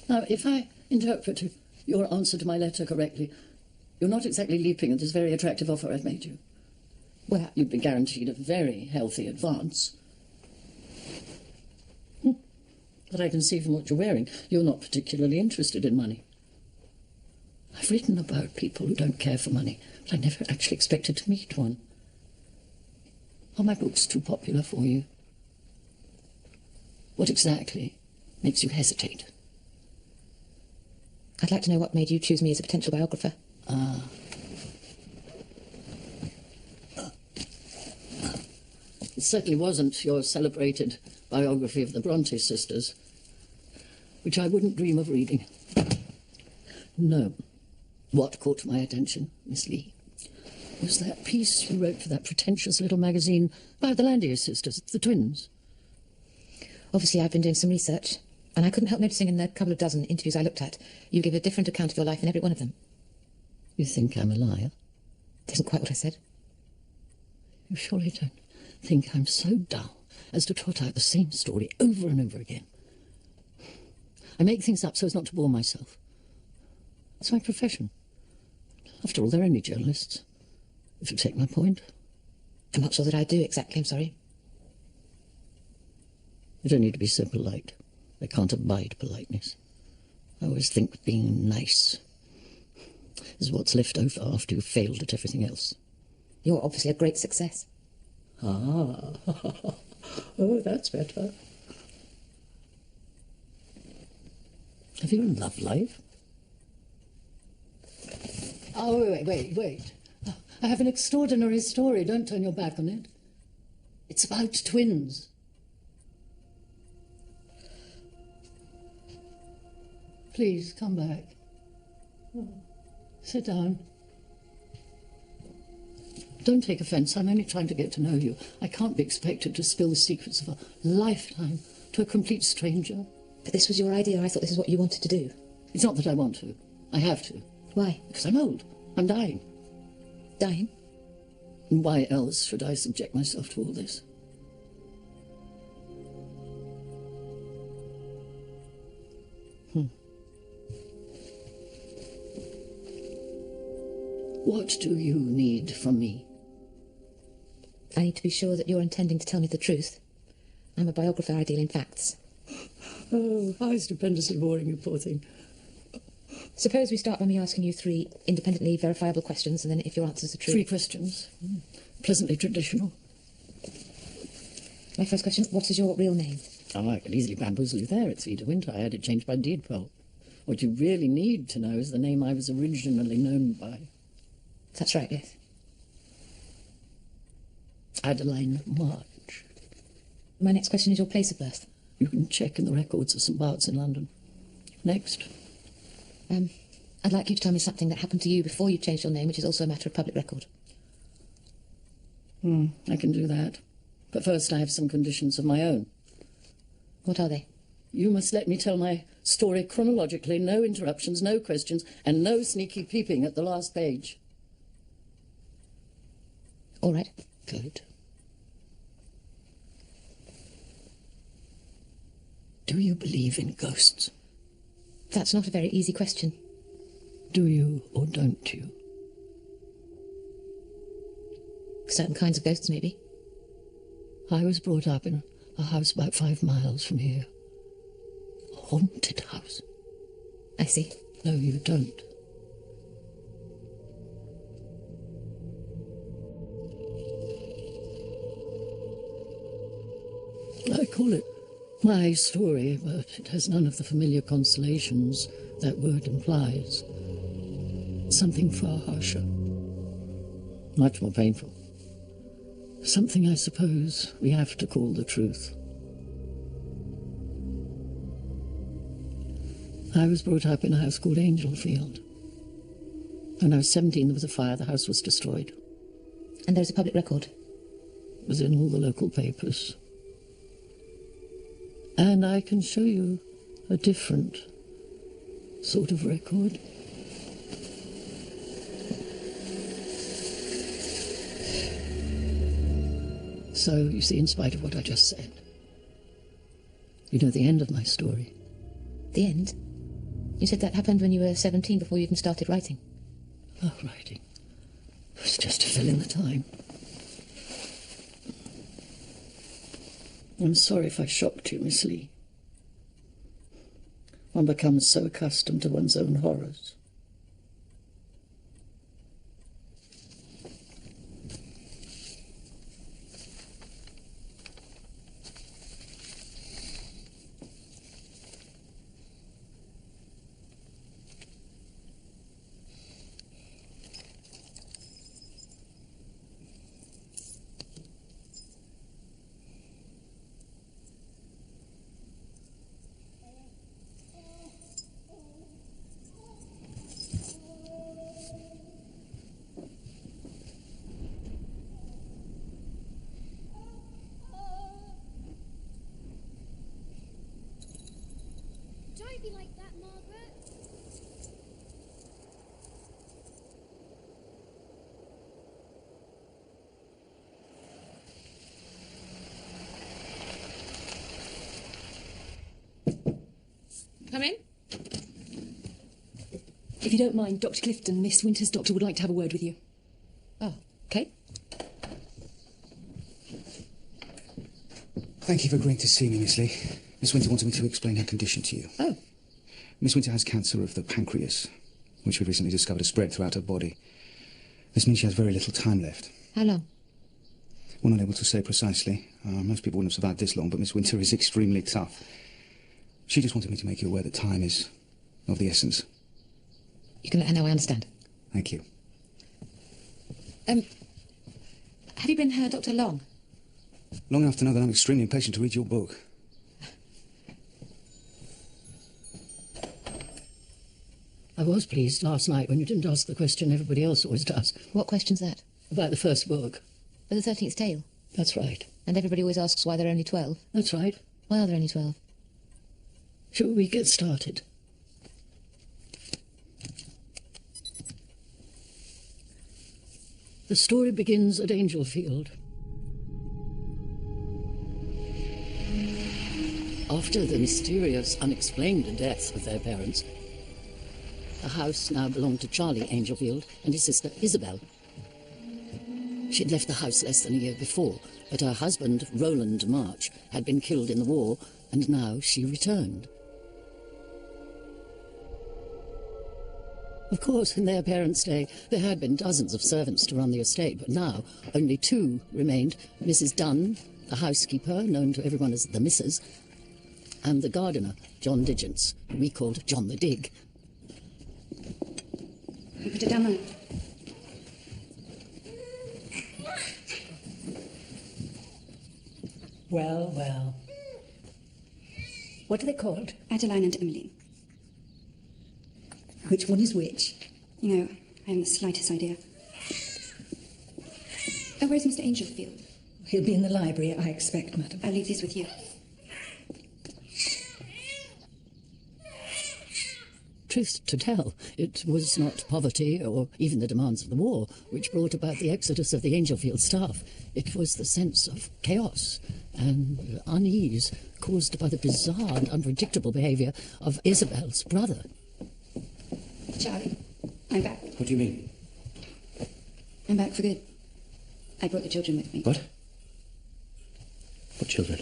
Now, if I interpret your answer to my letter correctly, you're not exactly leaping at this very attractive offer I've made you. Well, you'd be guaranteed a very healthy advance. But I can see from what you're wearing, you're not particularly interested in money. I've written about people who don't care for money, but I never actually expected to meet one. Are my books too popular for you? What exactly makes you hesitate? I'd like to know what made you choose me as a potential biographer. It certainly wasn't your celebrated biography of the Bronte sisters, which I wouldn't dream of reading. No. What caught my attention, Miss Lee, was that piece you wrote for that pretentious little magazine about the Landier sisters, the twins. Obviously, I've been doing some research, and I couldn't help noticing in the couple of dozen interviews I looked at, you give a different account of your life in every one of them. You think I'm a liar? It isn't quite what I said. You surely don't think I'm so dull as to trot out the same story over and over again. I make things up so as not to bore myself. It's my profession. After all, they're only journalists, if you take my point. I'm not sure that I do exactly, I'm sorry. You don't need to be so polite. I can't abide politeness. I always think being nice is what's left over after you've failed at everything else. You're obviously a great success. Ah, oh, that's better. Have you a love life? Oh, wait. I have an extraordinary story. Don't turn your back on it. It's about twins. Please, come back. Sit down. Don't take offence. I'm only trying to get to know you. I can't be expected to spill the secrets of a lifetime to a complete stranger. But this was your idea. I thought this is what you wanted to do. It's not that I want to. I have to. Why? Because I'm old. I'm dying. Dying? And why else should I subject myself to all this? What do you need from me? I need to be sure that you're intending to tell me the truth. I'm a biographer. I deal in facts. Oh, how stupendously boring, you poor thing. Suppose we start by me asking you 3 independently verifiable questions, and then if your answers are true... 3 questions. Pleasantly traditional. My first question, what is your real name? Oh, I could easily bamboozle you there. It's Vida Winter. I had it changed by deed poll. What you really need to know is the name I was originally known by. That's right, yes. Adeline March. My next question is your place of birth. You can check in the records of St Bart's in London. Next. I'd like you to tell me something that happened to you before you changed your name, which is also a matter of public record. I can do that. But first I have some conditions of my own. What are they? You must let me tell my story chronologically, no interruptions, no questions, and no sneaky peeping at the last page. All right. Good. Do you believe in ghosts? That's not a very easy question. Do you or don't you? Certain kinds of ghosts, maybe. I was brought up in a house about 5 miles from here. A haunted house. I see. No, you don't. I call it my story, but it has none of the familiar consolations that word implies. Something far harsher. Much more painful. Something I suppose we have to call the truth. I was brought up in a house called Angelfield. When I was 17, there was a fire. The house was destroyed. And there's a public record? It was in all the local papers. And I can show you a different sort of record. So, you see, in spite of what I just said, you know the end of my story. The end? You said that happened when you were 17, before you even started writing. Oh, writing. It was just to fill in the time. I'm sorry if I shocked you, Miss Lee. One becomes so accustomed to one's own horrors. Don't be like that, Margaret. Come in. If you don't mind, Dr. Clifton, Miss Winter's doctor would like to have a word with you. Oh, okay. Thank you for agreeing to see me, Miss Lee. Miss Winter wanted me to explain her condition to you. Oh. Miss Winter has cancer of the pancreas, which we've recently discovered has spread throughout her body. This means she has very little time left. How long? We're not able to say precisely. Most people wouldn't have survived this long, but Miss Winter is extremely tough. She just wanted me to make you aware that time is of the essence. You can let her know I understand. Thank you. Have you been her doctor long? Long enough to know that I'm extremely impatient to read your book. I was pleased last night when you didn't ask the question everybody else always does. What question's that? About the first book. For the 13th tale? That's right. And everybody always asks why there are only 12. That's right. Why are there only 12? Shall we get started? The story begins at Angelfield. After the mysterious, unexplained death of their parents, the house now belonged to Charlie Angelfield and his sister Isabel. She'd left the house less than a year before, but her husband, Roland March, had been killed in the war, and now she returned. Of course, in their parents' day, there had been dozens of servants to run the estate, but now only two remained: Mrs. Dunn, the housekeeper, known to everyone as the Missus, and the gardener, John Digance, who we called John the Dig. You put it down there. Well, well. What are they called? Adeline and Emily. Which one is which? You know, I haven't the slightest idea. Oh, where's Mr. Angelfield? He'll be in the library, I expect, madam. I'll leave these with you. Truth to tell, it was not poverty or even the demands of the war which brought about the exodus of the Angelfield staff. It was the sense of chaos and unease caused by the bizarre and unpredictable behaviour of Isabel's brother. Charlie, I'm back. What do you mean? I'm back for good. I brought the children with me. What? What children?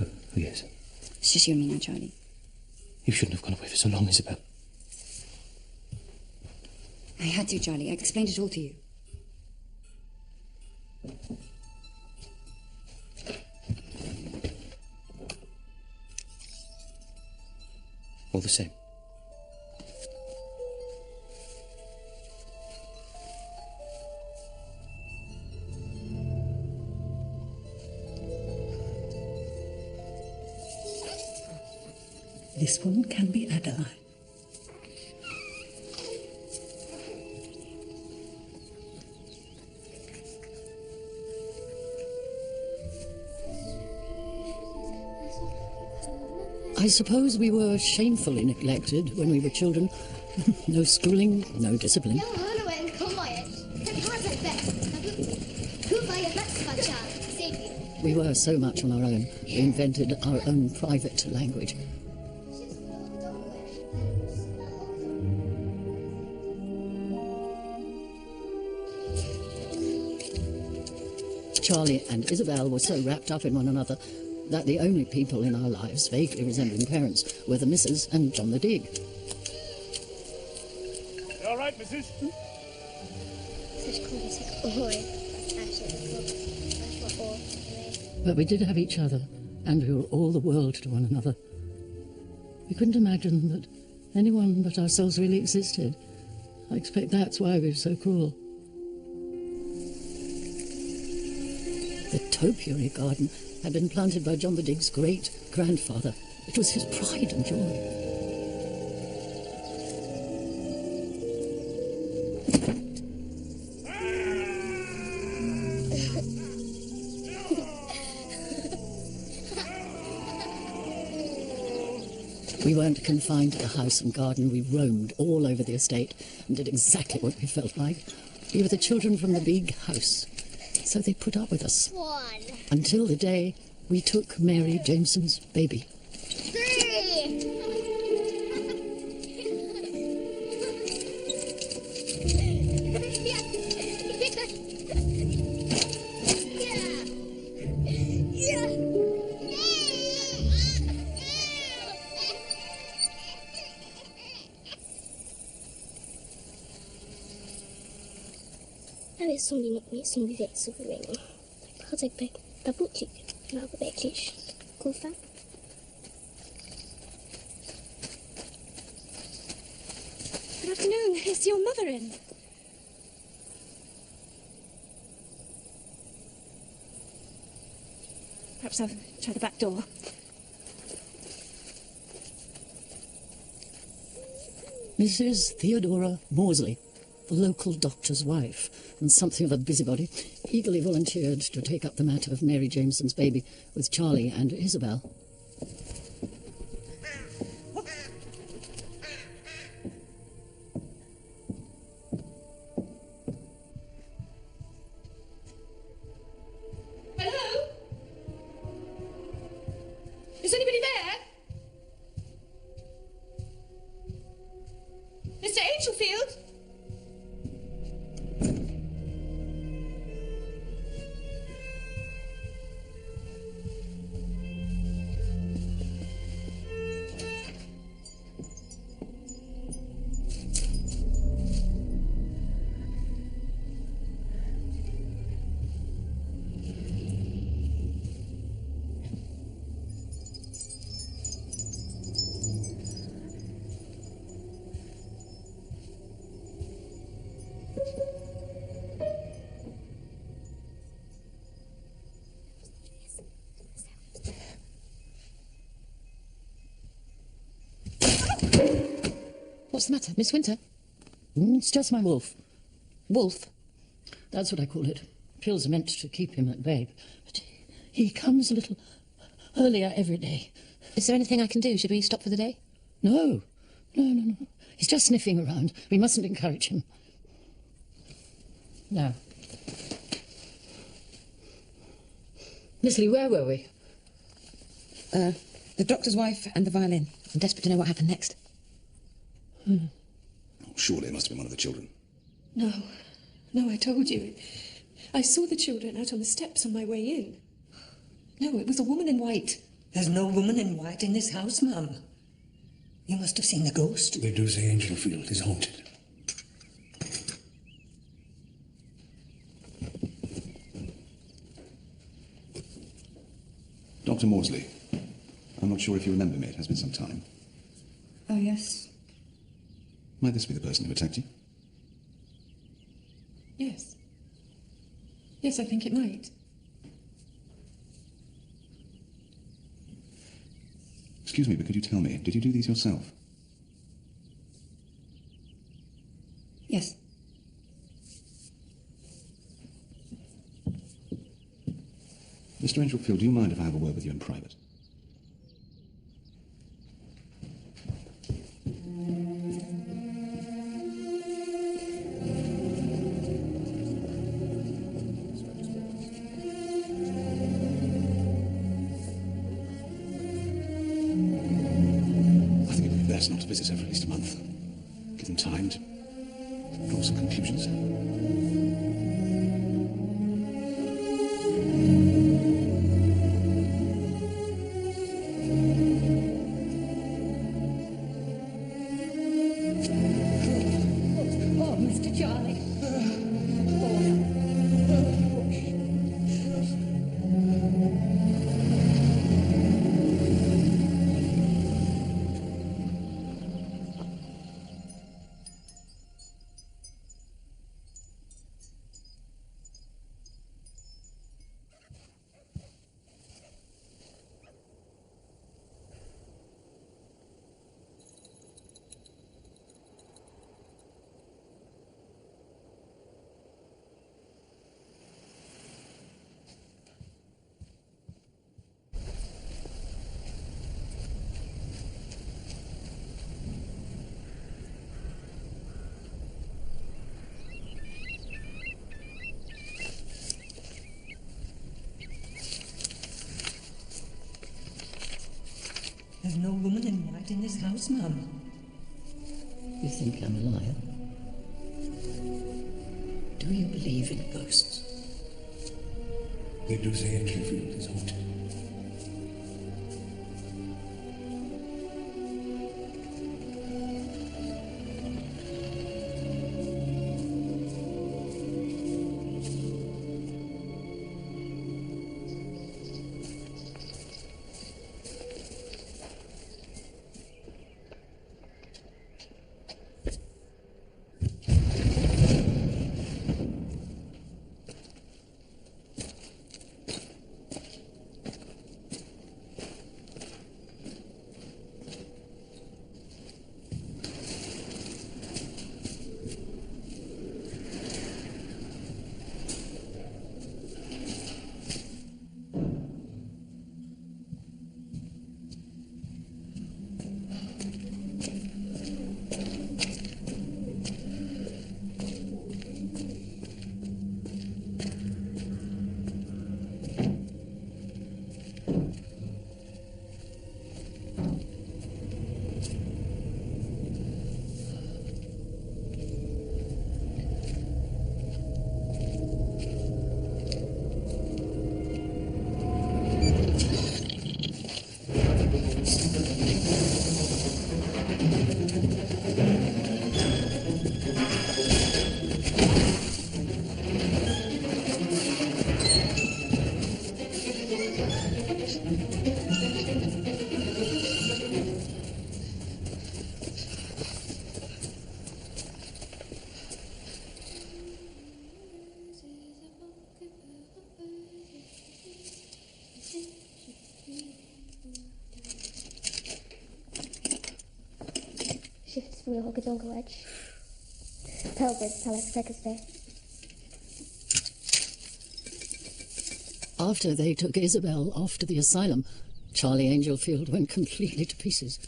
Oh, yes. It's just you and me now, Charlie. You shouldn't have gone away for so long, Isabel. I had to, Charlie. I explained it all to you. All the same. This one can be Adeline. I suppose we were shamefully neglected when we were children. No schooling, no discipline. We were so much on our own. We invented our own private language. Charlie and Isabel were so wrapped up in one another that the only people in our lives vaguely resembling parents were the Missus and John the Dig. You all right, Mrs.? Such classic boy. Actually, that's what all is. But we did have each other, and we were all the world to one another. We couldn't imagine that anyone but ourselves really existed. I expect that's why we were so cruel. The topiary garden had been planted by John the Dig's great-grandfather. It was his pride and joy. We weren't confined to the house and garden. We roamed all over the estate and did exactly what we felt like. We were the children from the big house. So they put up with us. One, Until the day we took Mary Jameson's baby. 3. Som din med som vi vet så länge. Pratar jag på boklid. Jag har verkligen koffa. Good afternoon. Is your mother in? Perhaps I'll try the back door. Mrs. Theodora Maudsley, the local doctor's wife, and something of a busybody, eagerly volunteered to take up the matter of Mary Jameson's baby with Charlie and Isabel. Hello? Is anybody there? Mr. Angelfield? What's the matter, Miss Winter? It's just my wolf. Wolf? That's what I call it. Pills are meant to keep him at bay. But he comes a little earlier every day. Is there anything I can do? Should we stop for the day? No. He's just sniffing around. We mustn't encourage him. Now. Miss Lee, where were we? The doctor's wife and the violin. I'm desperate to know what happened next. Oh, surely it must have been one of the children. No, I told you. I saw the children out on the steps on my way in. No, it was a woman in white. There's no woman in white in this house, ma'am. You must have seen the ghost. They do say Angelfield is haunted. Dr. Maudsley, I'm not sure if you remember me. It has been some time. Oh, yes. Might this be the person who attacked you? Yes. Yes, I think it might. Excuse me, but could you tell me, did you do these yourself? Yes. Mr. Angelfield, do you mind if I have a word with you in private? I think it would be best not to visit her for at least a month. Give them time to draw some conclusions. There's no woman in white in this house, Mum. You think I'm a liar? Do you believe in ghosts? They do say Engelfield is haunted. We hook it on the edge. Pelvis, tell us, take a stay. After they took Isabel off to the asylum, Charlie Angelfield went completely to pieces.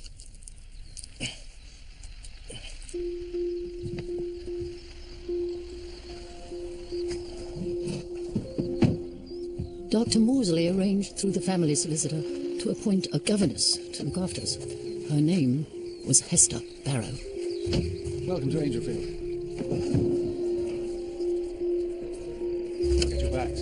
Dr. Maudsley arranged through the family solicitor to appoint a governess to look after us. Her name was Hester Barrow. Welcome to Angelfield. Get your bags.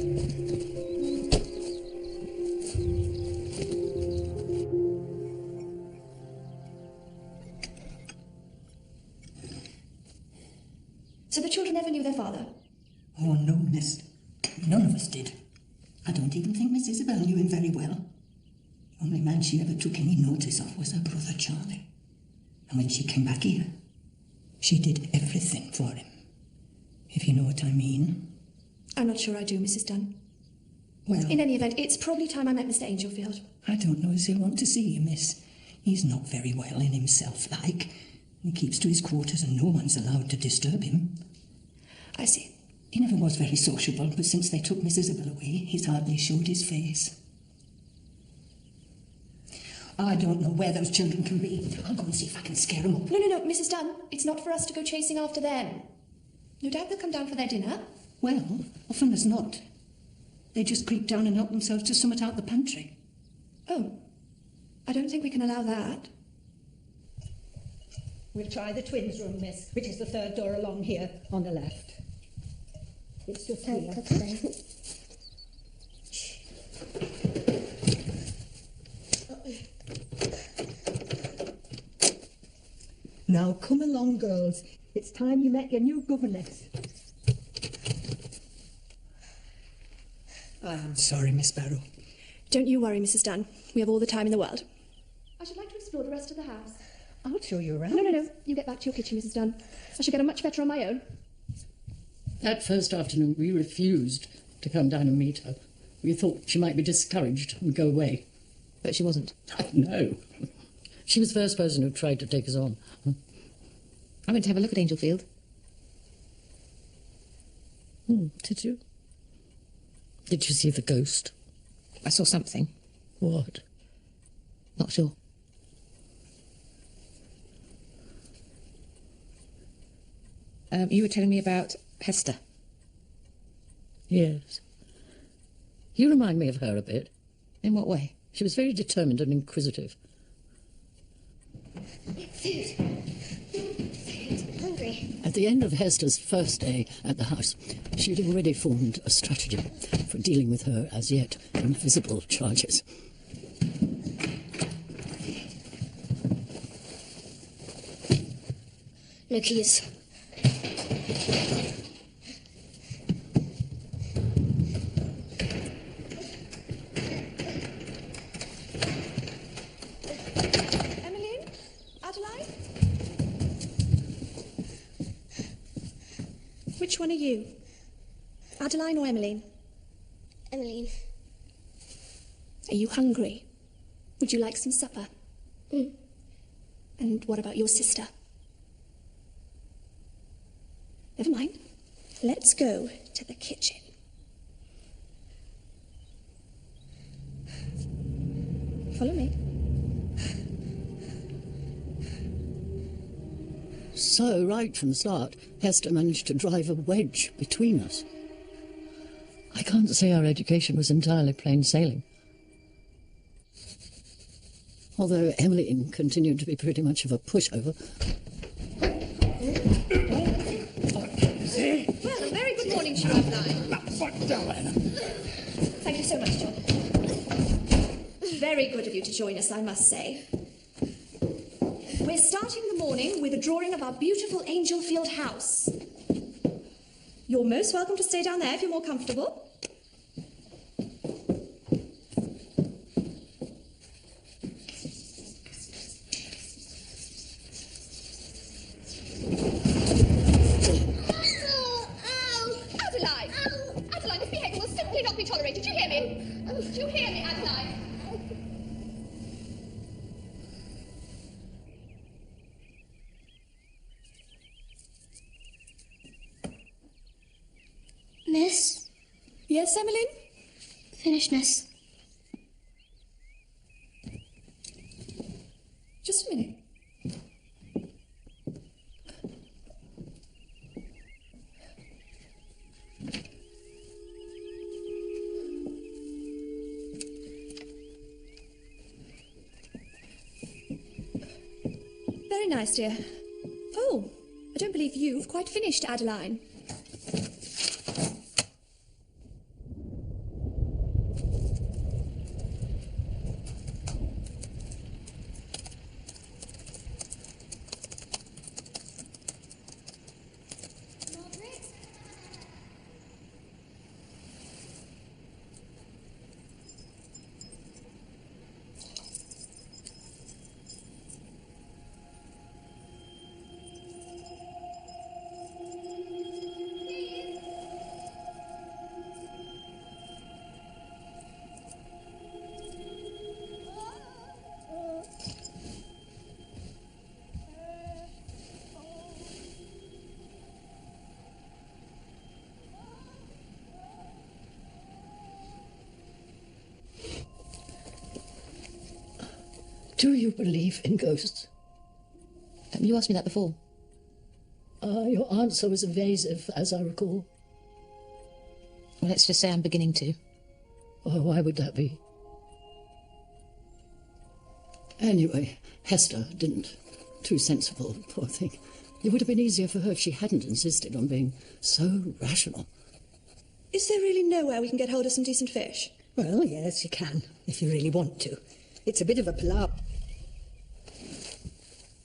So the children never knew their father? Oh, no, miss. None of us did. I don't even think Miss Isabel knew him very well. The only man she ever took any notice of was her brother Charlie. And when she came back here, she did everything for him. If you know what I mean. I'm not sure I do, Mrs. Dunn. Well, In any event, it's probably time I met Mr. Angelfield. I don't know as he'll want to see you, miss. He's not very well in himself, like. He keeps to his quarters and no one's allowed to disturb him. I see. He never was very sociable, but since they took Miss Isabel away, he's hardly showed his face. I don't know where those children can be. I'll go and see if I can scare them up. No, Mrs. Dunn. It's not for us to go chasing after them. No doubt they'll come down for their dinner. Well, often as not. They just creep down and help themselves to somewhat out the pantry. Oh, I don't think we can allow that. We'll try the twins' room, miss, which is the third door along here, on the left. It's just here. Take a stay. Now come along, girls. It's time you met your new governess. I am sorry, Miss Barrow. Don't you worry, Mrs. Dunn. We have all the time in the world. I should like to explore the rest of the house. I'll show you around. No. You get back to your kitchen, Mrs. Dunn. I should get on much better on my own. That first afternoon, we refused to come down and meet her. We thought she might be discouraged and go away. But she wasn't. No. She was the first person who tried to take us on. I went to have a look at Angelfield. Did you? Did you see the ghost? I saw something. What? Not sure. You were telling me about Hester. Yes. You remind me of her a bit. In what way? She was very determined and inquisitive. Hungry. At the end of Hester's first day at the house, she'd already formed a strategy for dealing with her as yet invisible charges. No keys. Emmeline? Adeline? Which one are you? Adeline or Emmeline? Emmeline. Are you hungry? Would you like some supper? And what about your sister? Never mind. Let's go to the kitchen. Follow me. So, right from the start, Hester managed to drive a wedge between us. I can't say our education was entirely plain sailing. Although Emmeline continued to be pretty much of a pushover. Well, a very good morning to you, Adeline. Thank you so much, John. Very good of you to join us, I must say. We're starting the morning with a drawing of our beautiful Angelfield house. You're most welcome to stay down there if you're more comfortable. Adeline! Adeline, this behaviour will simply not be tolerated. Do you hear me? Do you hear me, Adeline? Miss? Yes, Emmeline? Finish, miss. Just a minute. Very nice, dear. Oh, I don't believe you've quite finished, Adeline. Do you believe in ghosts? You asked me that before. Your answer was evasive, as I recall. Well, let's just say I'm beginning to. Oh, why would that be? Anyway, Hester didn't. Too sensible, poor thing. It would have been easier for her if she hadn't insisted on being so rational. Is there really nowhere we can get hold of some decent fish? Well, yes, you can, if you really want to. It's a bit of a plough.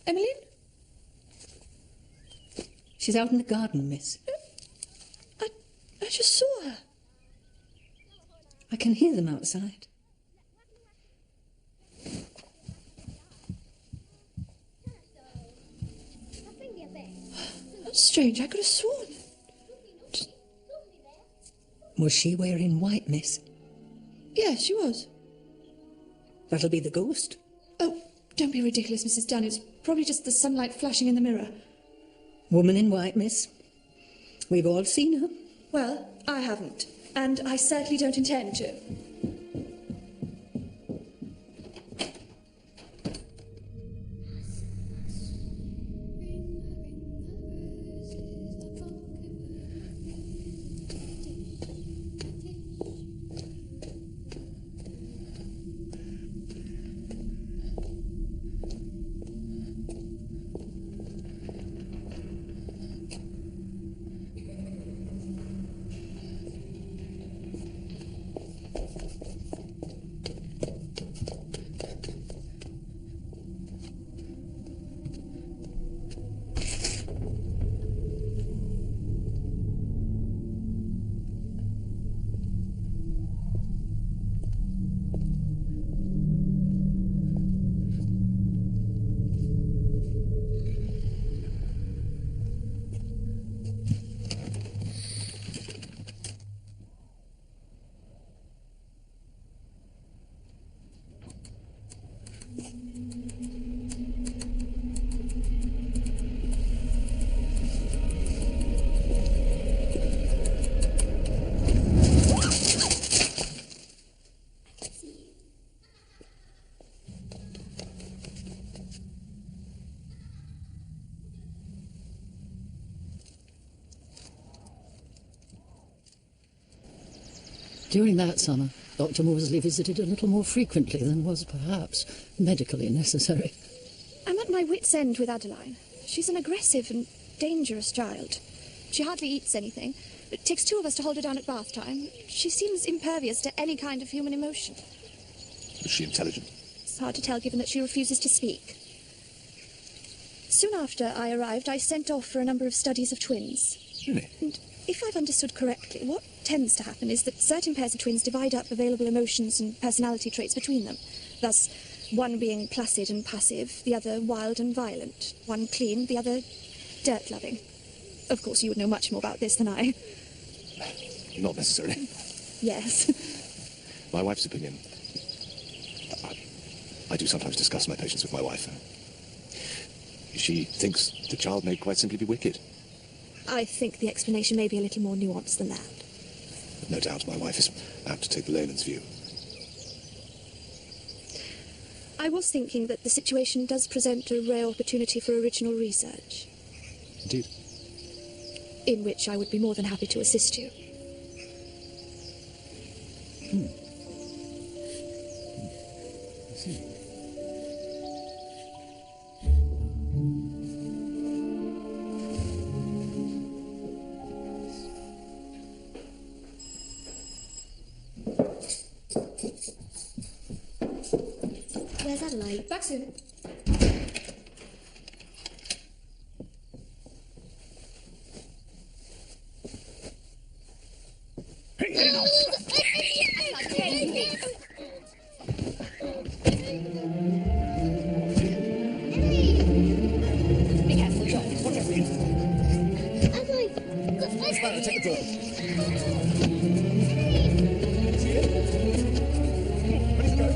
Emmeline? She's out in the garden, miss. I just saw her. I can hear them outside. That's strange. I could have sworn. Was she wearing white, miss? Yes, she was. That'll be the ghost. Oh, don't be ridiculous, Mrs. Dunn. It's probably just the sunlight flashing in the mirror. Woman in white, miss. We've all seen her. Well, I haven't. And I certainly don't intend to. During that summer, Dr. Maudsley visited a little more frequently than was perhaps medically necessary. I'm at my wit's end with Adeline. She's an aggressive and dangerous child. She hardly eats anything. It takes 2 of us to hold her down at bath time. She seems impervious to any kind of human emotion. Is she intelligent? It's hard to tell, given that she refuses to speak. Soon after I arrived, I sent off for a number of studies of twins. Really? And if I've understood correctly, what tends to happen is that certain pairs of twins divide up available emotions and personality traits between them. Thus, one being placid and passive, the other wild and violent. One clean, the other dirt-loving. Of course, you would know much more about this than I. Not necessarily. Yes. My wife's opinion. I do sometimes discuss my patients with my wife. She thinks the child may quite simply be wicked. I think the explanation may be a little more nuanced than that. No doubt my wife is apt to take the layman's view. I was thinking that the situation does present a rare opportunity for original research. Indeed. In which I would be more than happy to assist you. I see. Where's Adeline? Back soon. Be careful, John. Watch your feet. Adeline! Take it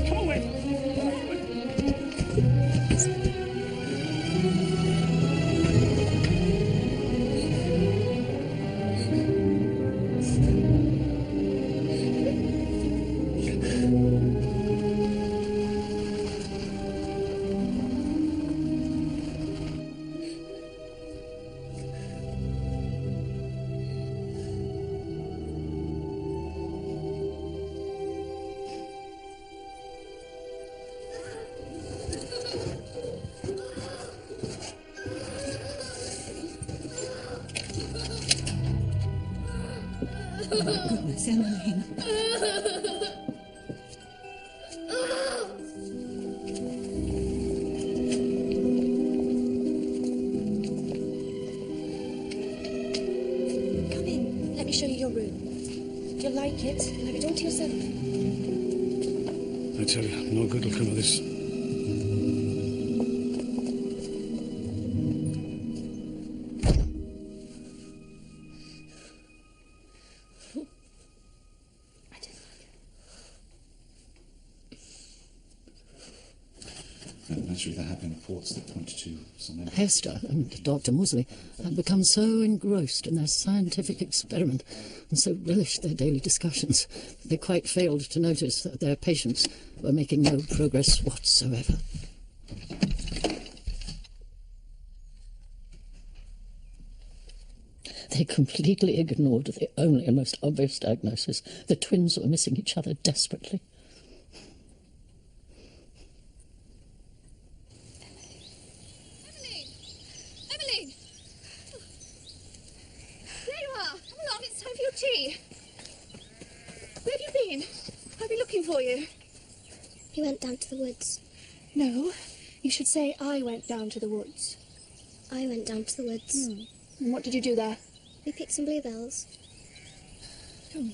Come away. Goodness, Emmeline. Come in. Let me show you your room. You'll like it. You'll have it all to yourself. I tell you, no good will come of this. Naturally, there have been reports that point to some... Hester and Dr. Maudsley had become so engrossed in their scientific experiment and so relished their daily discussions that they quite failed to notice that their patients were making no progress whatsoever. They completely ignored the only and most obvious diagnosis. The twins were missing each other desperately. Emmeline! There you are. Come along, it's time for your tea. Where have you been? I've been looking for you. He went down to the woods. No, you should say I went down to the woods. I went down to the woods. And what did you do there? We picked some bluebells. Come.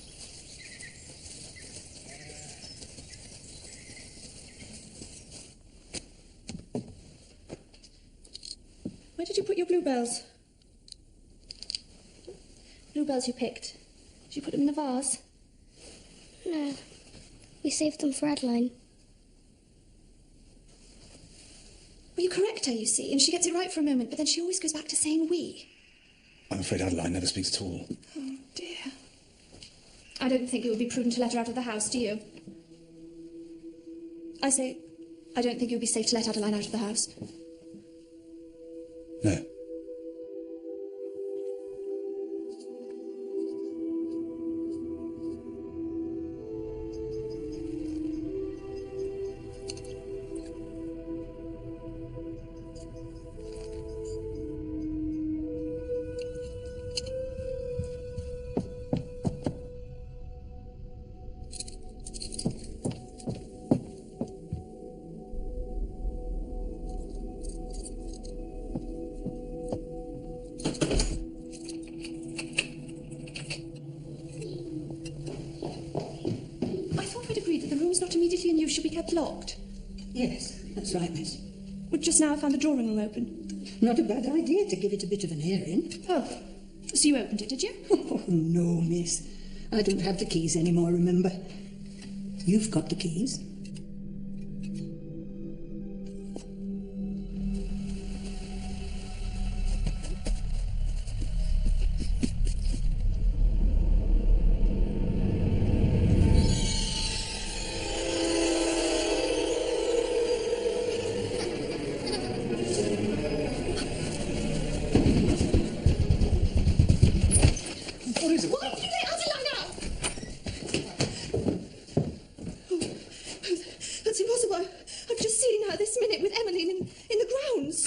Where did you put your bluebells? Bluebells you picked. Did you put them in the vase? No, we saved them for Adeline. Well, you correct her, you see, and she gets it right for a moment, but then she always goes back to saying we. I'm afraid Adeline never speaks at all. Oh, dear. I don't think it would be prudent to let her out of the house, do you? I say, I don't think it would be safe to let Adeline out of the house. No. locked immediately and you should be kept locked? Yes, that's right, miss. Well, just now I found the drawing room open. Not a bad idea to give it a bit of an airing. Oh, so you opened it, did you? Oh, no, miss. I don't have the keys anymore, remember? You've got the keys.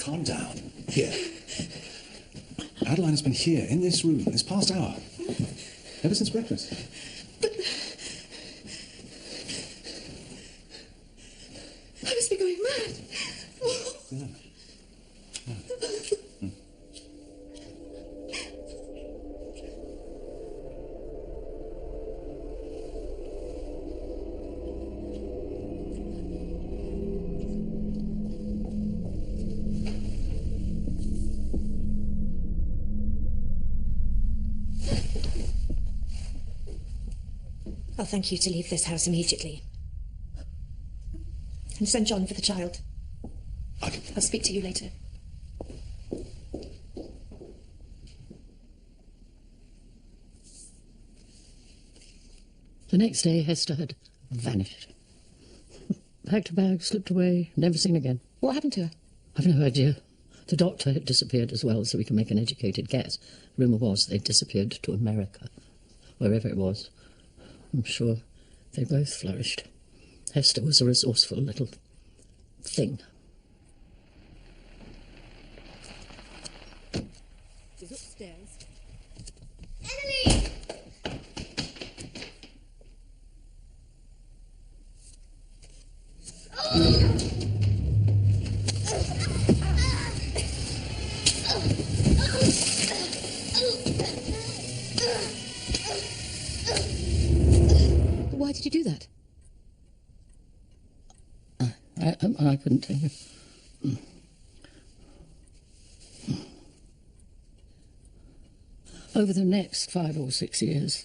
Calm down. Here. Adeline has been here, in this room, this past hour. Ever since breakfast. I must be going mad. Yeah. I'll thank you to leave this house immediately. And send John for the child. Okay. I'll speak to you later. The next day, Hester had vanished. Packed her bag, slipped away, never seen again. What happened to her? I've no idea. The doctor had disappeared as well, so we can make an educated guess. Rumour was they'd disappeared to America, wherever it was. I'm sure they both flourished. Hester was a resourceful little thing. She's upstairs. Emily! Why did you do that? I couldn't tell you. Over the next 5 or 6 years,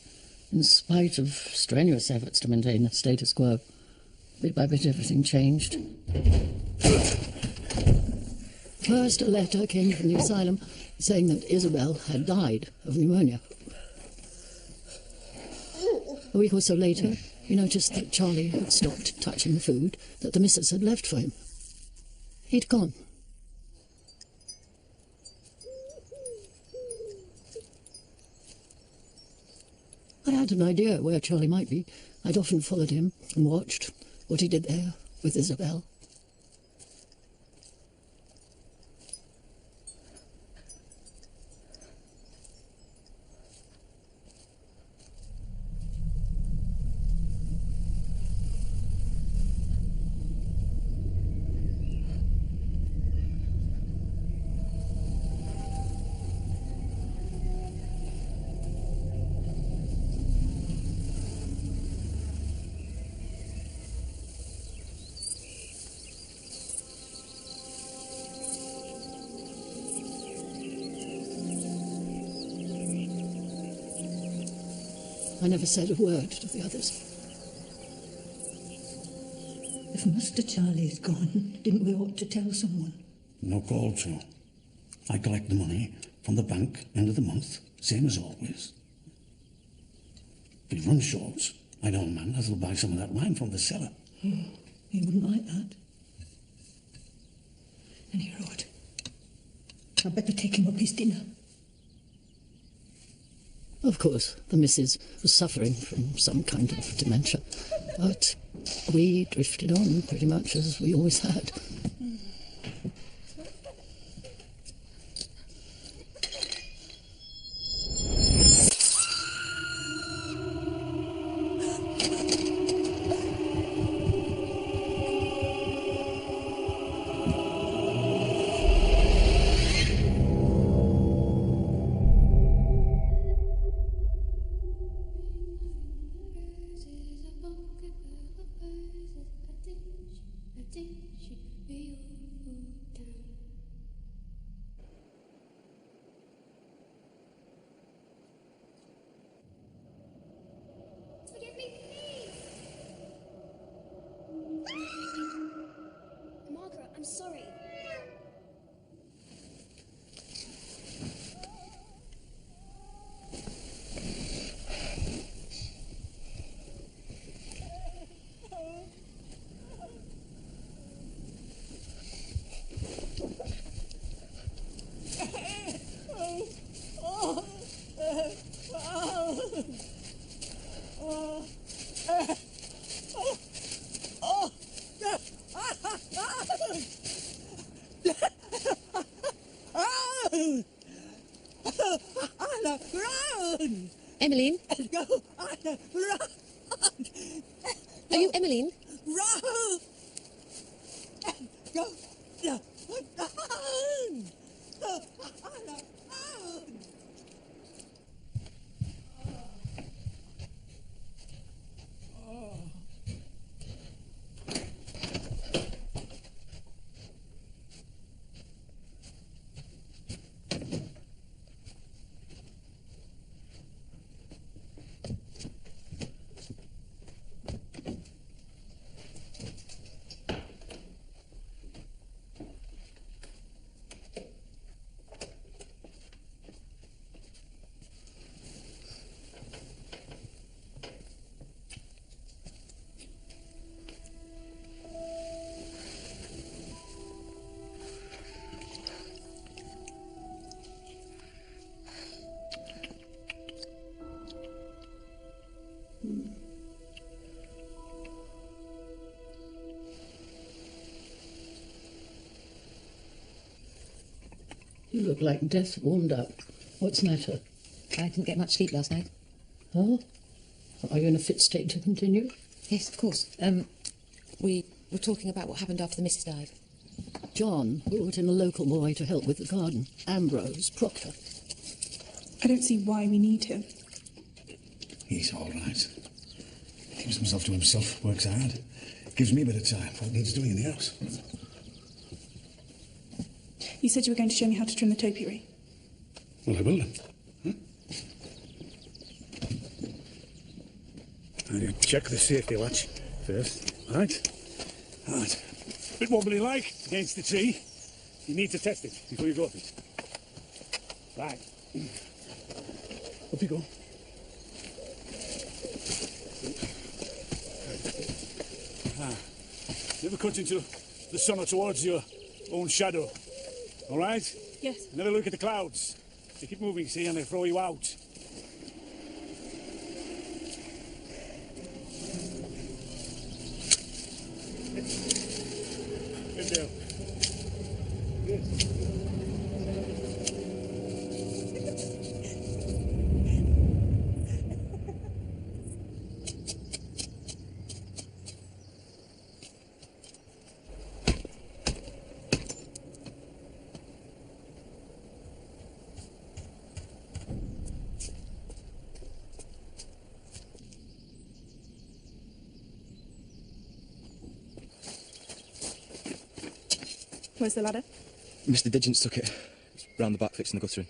in spite of strenuous efforts to maintain the status quo, bit by bit everything changed. First, a letter came from the asylum saying that Isabel had died of pneumonia. A week or so later, he noticed that Charlie had stopped touching the food that the missus had left for him. He'd gone. I had an idea where Charlie might be. I'd often followed him and watched what he did there with Isabel. I never said a word to the others. If Master Charlie's gone, didn't we ought to tell someone? No call to. I collect the money from the bank end of the month, same as always. If it runs short, I know a man that'll buy some of that wine from the cellar. Oh, he wouldn't like that. Any road. I'd better take him up his dinner. Of course, the missus was suffering from some kind of dementia, but we drifted on pretty much as we always had. Emmeline? Are you Emmeline? You look like death warmed up. What's the matter? I didn't get much sleep last night. Oh? Are you in a fit state to continue? Yes, of course. We were talking about what happened after the missus died. John brought in a local boy to help with the garden. Ambrose Proctor. I don't see why we need him. He's all right. Keeps himself to himself, works hard. Gives me a bit of time for what needs doing in the house. You said you were going to show me how to trim the topiary. Well, I will then. Huh? Now you check the safety latch first. Right? Right. Bit wobbly like against the tree. You need to test it before you go up it. Right. Up you go. Never cut into the sun or towards your own shadow. All right? Yes. Never look at the clouds. They keep moving, see, and they throw you out. Good deal. Yes. Where's the ladder? Mr. Diggens took it. It's round the back fixing the guttering.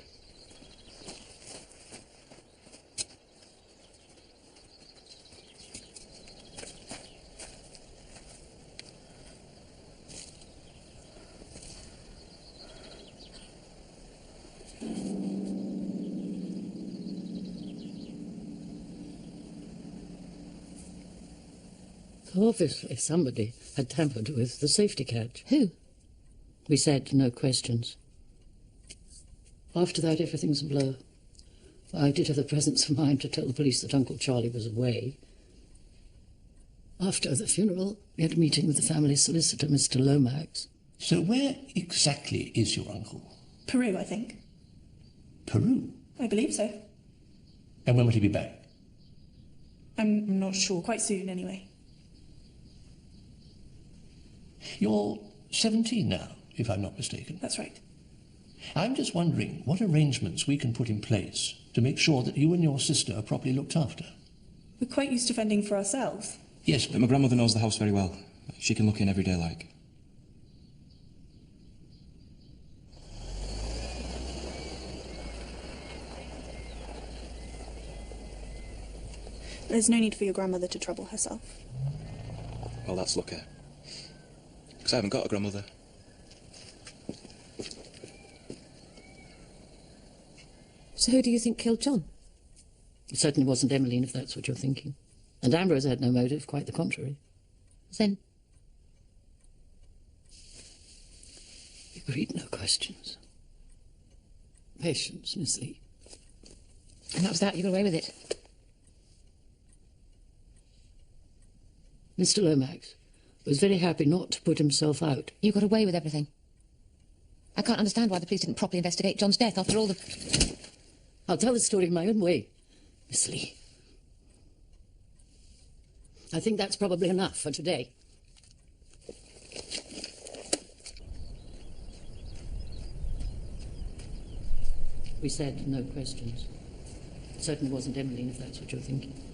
Obviously, somebody had tampered with the safety catch. Who? We said no questions. After that, everything's a blur. I did have the presence of mind to tell the police that Uncle Charlie was away. After the funeral, we had a meeting with the family solicitor, Mr. Lomax. So where exactly is your uncle? Peru, I think. Peru? I believe so. And when will he be back? I'm not sure. Quite soon, anyway. You're 17 now, if I'm not mistaken. That's right. I'm just wondering what arrangements we can put in place to make sure that you and your sister are properly looked after. We're quite used to fending for ourselves. Yes, But my grandmother knows the house very well. She can look in every day like. There's no need for your grandmother to trouble herself. Well, that's lucky. Because I haven't got a grandmother. So who do you think killed John? It certainly wasn't Emmeline, if that's what you're thinking. And Ambrose had no motive, quite the contrary. Then? We agreed no questions. Patience, Miss Lee. And that was that. You got away with it. Mr. Lomax was very happy not to put himself out. You got away with everything. I can't understand why the police didn't properly investigate John's death after all the... I'll tell the story in my own way. Miss Lee. I think that's probably enough for today. We said no questions. It certainly wasn't Emmeline, if that's what you're thinking.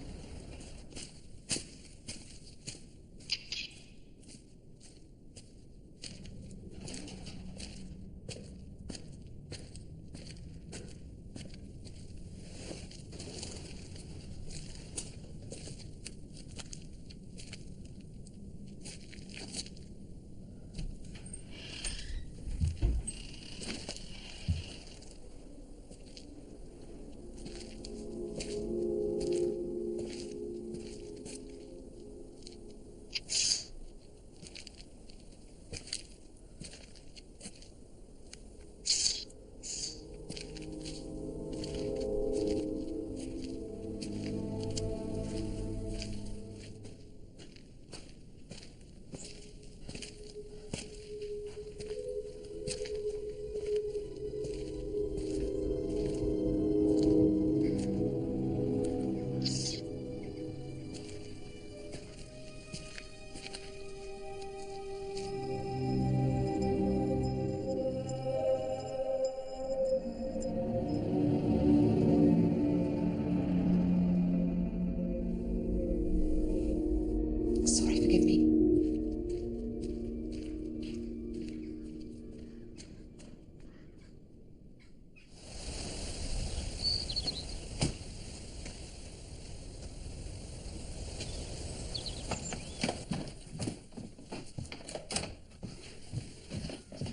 Sorry, forgive me.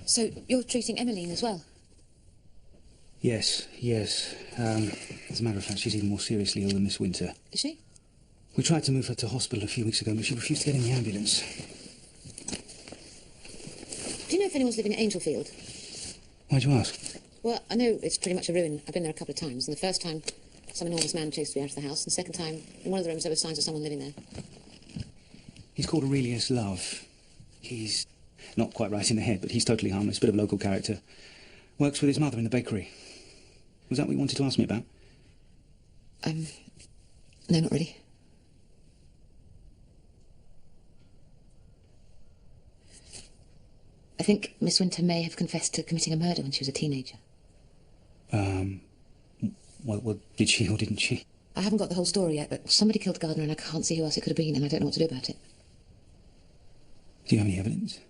So, you're treating Emmeline as well? Yes, yes. As a matter of fact, she's even more seriously ill than Miss Winter. Is she? We tried to move her to hospital a few weeks ago, but she refused to get in the ambulance. Do you know if anyone's living at Angelfield? Why'd you ask? Well, I know it's pretty much a ruin. I've been there a couple of times, and the first time, some enormous man chased me out of the house, and the second time, in one of the rooms there were signs of someone living there. He's called Aurelius Love. He's not quite right in the head, but he's totally harmless, bit of a local character. Works with his mother in the bakery. Was that what you wanted to ask me about? No, not really. I think Miss Winter may have confessed to committing a murder when she was a teenager. Well, did she or didn't she? I haven't got the whole story yet, but somebody killed the gardener and I can't see who else it could have been, and I don't know what to do about it. Do you have any evidence?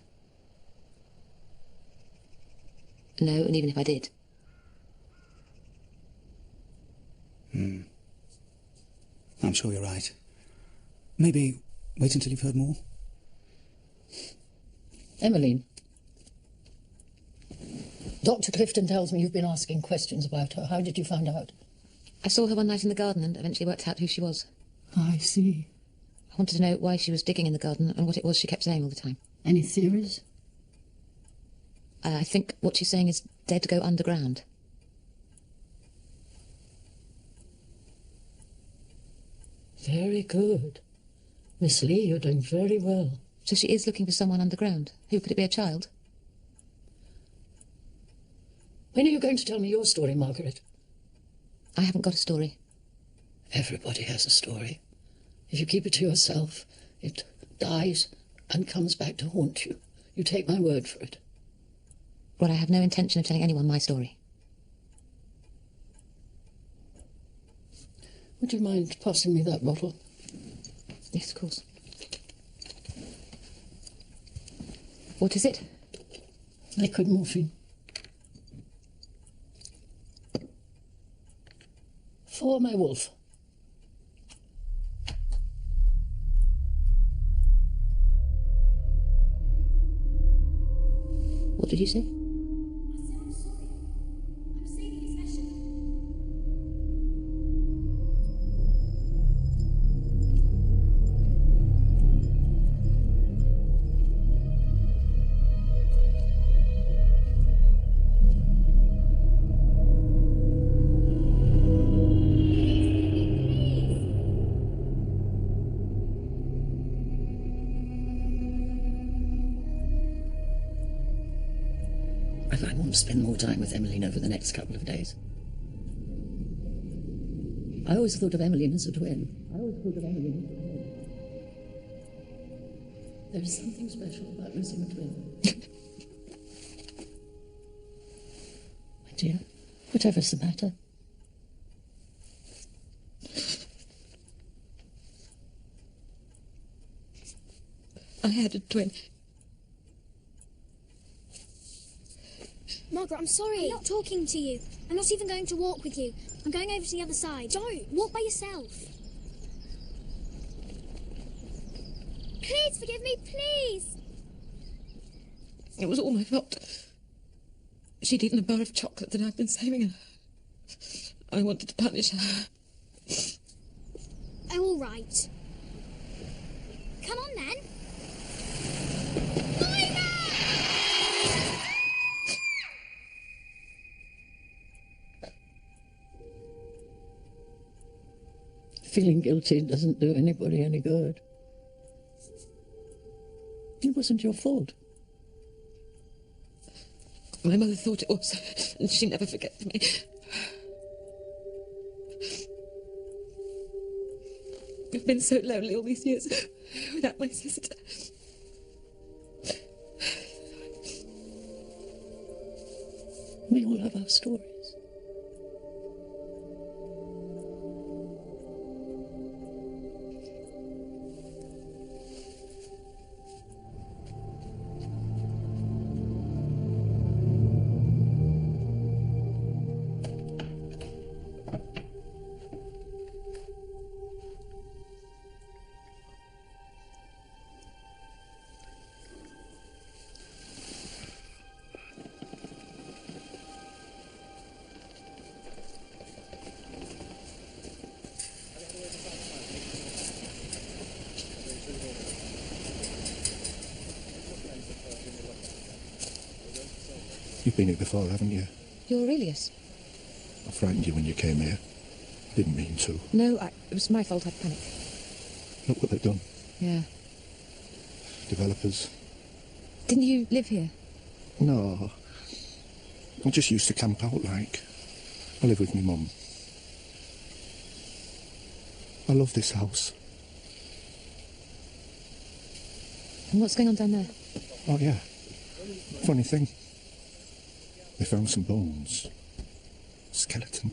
No, and even if I did. I'm sure you're right. Maybe wait until you've heard more. Emmeline. Dr. Clifton tells me you've been asking questions about her. How did you find out? I saw her one night in the garden and eventually worked out who she was. I see. I wanted to know why she was digging in the garden and what it was she kept saying all the time. Any theories? I think what she's saying is dead go underground. Very good. Miss Lee, you're doing very well. So she is looking for someone underground. Who could it be, a child? When are you going to tell me your story, Margaret? I haven't got a story. Everybody has a story. If you keep it to yourself, it dies and comes back to haunt you. You take my word for it. Well, I have no intention of telling anyone my story. Would you mind passing me that bottle? Yes, of course. What is it? Liquid morphine. For my wolf. What did you say? I want to spend more time with Emmeline over the next couple of days. I always thought of Emmeline as a twin. There is something special about losing a twin. My dear, whatever's the matter? I had a twin. Margaret, I'm sorry. I'm not talking to you. I'm not even going to walk with you. I'm going over to the other side. Don't. Walk by yourself. Please forgive me, please. It was all my fault. She'd eaten a bar of chocolate that I'd been saving, and I wanted to punish her. Oh, all right. Come on, then. Feeling guilty doesn't do anybody any good. It wasn't your fault. My mother thought it was, and she never forgets me. I've been so lonely all these years without my sister. We all have our stories. You've been here before, haven't you? You're Aurelius? I frightened you when you came here. Didn't mean to. No, it was my fault. I panicked. Look what they've done. Yeah. Developers. Didn't you live here? No. I just used to camp out like. I live with my mum. I love this house. And what's going on down there? Oh, yeah. Funny thing. They found some bones. Skeleton.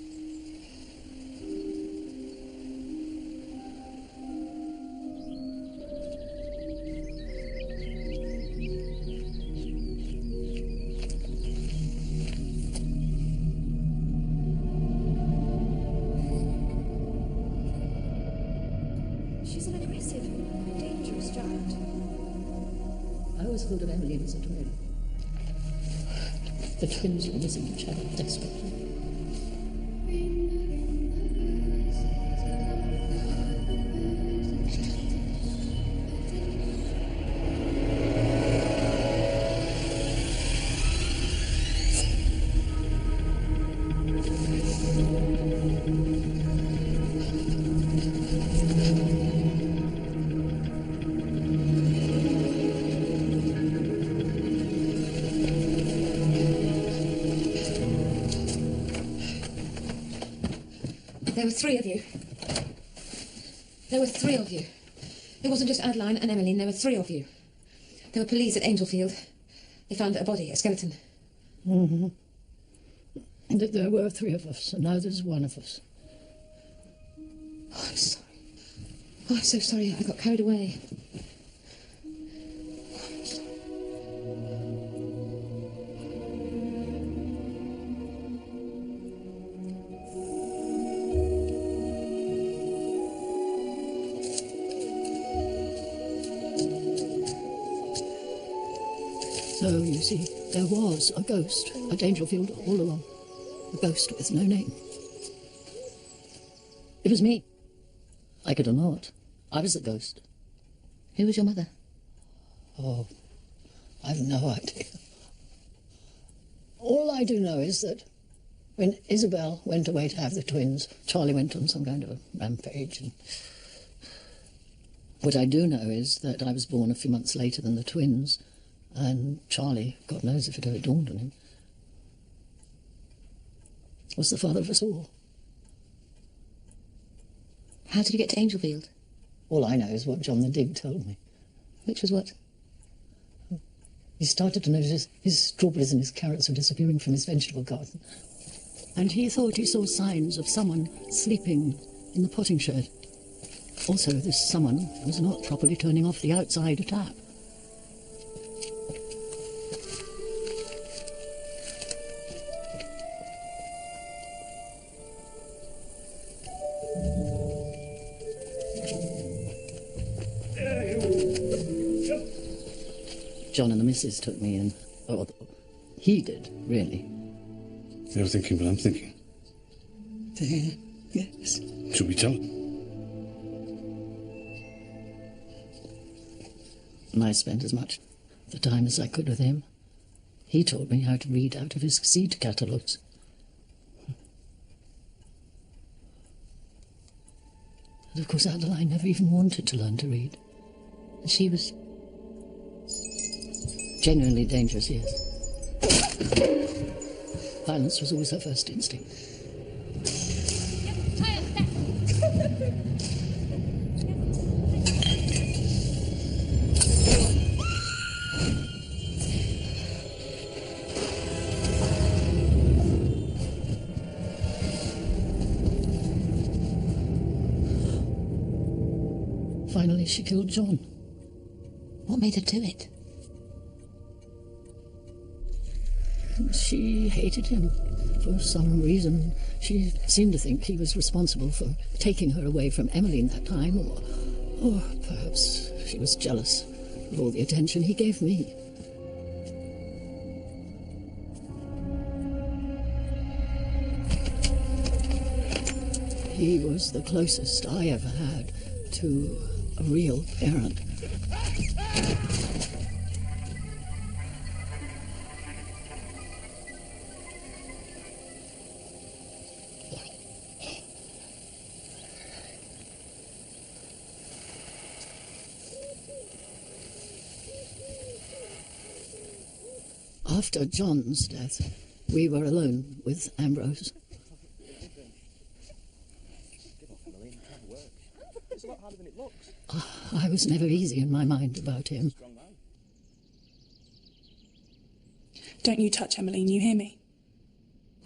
She's an aggressive, dangerous giant. I always thought of Emmeline as a twin. The twins were missing each other desperately. There were three of you. There were three of you. It wasn't just Adeline and Emmeline, there were three of you. There were police at Angelfield. They found a body, a skeleton. Mm-hmm. There were three of us, and now there's one of us. Oh, I'm sorry. Oh, I'm so sorry. I got carried away. So, you see, there was a ghost at Angelfield all along. A ghost with no name. It was me. Like it or not, I was the ghost. Who was your mother? Oh, I've no idea. All I do know is that when Isabel went away to have the twins, Charlie went on some kind of a rampage. And what I do know is that I was born a few months later than the twins, and Charlie, God knows if it ever dawned on him, was the father of us all. How did you get to Angelfield? All I know is what John the Dig told me. Which was what? He started to notice his strawberries and his carrots were disappearing from his vegetable garden. And he thought he saw signs of someone sleeping in the potting shed. Also, this someone was not properly turning off the outside tap. John and the missus took me in. Or he did, really. They're thinking what I'm thinking. Yes. Should we tell them? And I spent as much the time as I could with him. He taught me how to read out of his seed catalogues. And of course Adeline never even wanted to learn to read. She was genuinely dangerous, yes. Violence was always her first instinct. Finally, she killed John. What made her do it? She hated him for some reason. She seemed to think he was responsible for taking her away from Emmeline that time, or perhaps she was jealous of all the attention he gave me. He was the closest I ever had to a real parent. After John's death, we were alone with Ambrose. I was never easy in my mind about him. Don't you touch Emmeline, you hear me?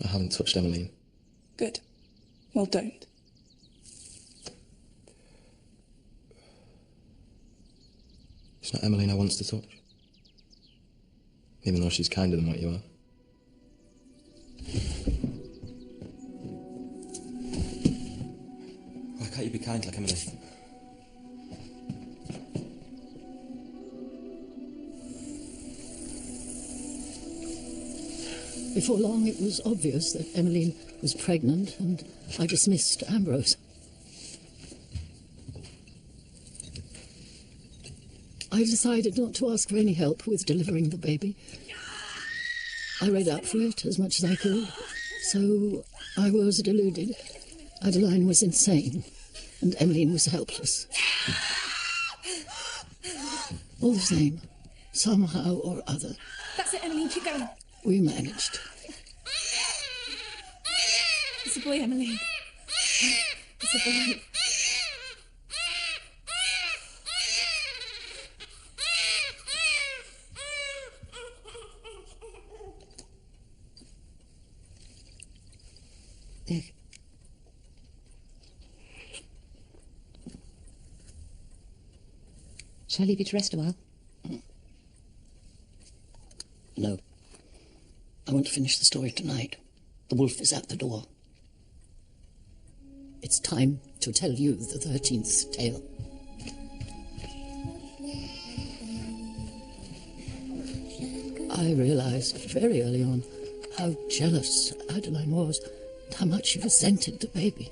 I haven't touched Emmeline. Good. Well, don't. It's not Emmeline I wants to touch. Even though she's kinder than what you are. Why can't you be kind like Emmeline? Before long, it was obvious that Emmeline was pregnant, and I dismissed Ambrose. I decided not to ask for any help with delivering the baby. I read up for it as much as I could, so I was deluded. Adeline was insane, and Emmeline was helpless. All the same, somehow or other, That's it, Emmeline, keep going. we managed. It's a boy, Emmeline. It's a boy. Dick. Shall I leave you to rest a while? No. I want to finish the story tonight. The wolf is at the door. It's time to tell you the 13th tale. I realized very early on how jealous Adeline was, and how much she resented the baby.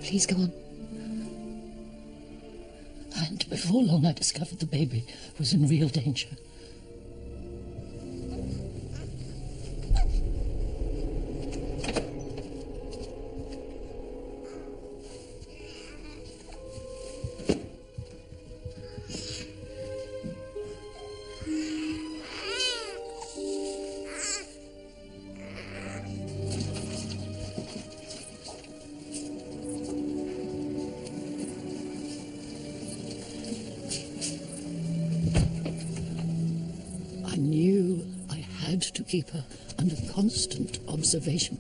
Please go on. And before long I discovered the baby was in real danger. keep her under constant observation.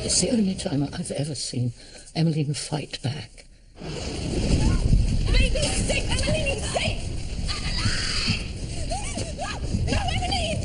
It's the only time I've ever seen Emmeline fight back. Baby's safe! Emmeline is safe! No, Emmeline!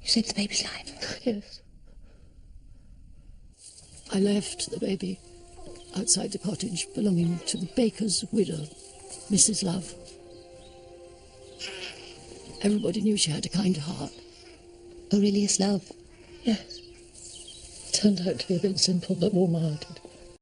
You saved the baby's life? Yes. I left the baby outside the cottage belonging to the baker's widow, Mrs. Love. Everybody knew she had a kind heart. Aurelius Love? Yes. Turned out to be a bit simple but warm-hearted.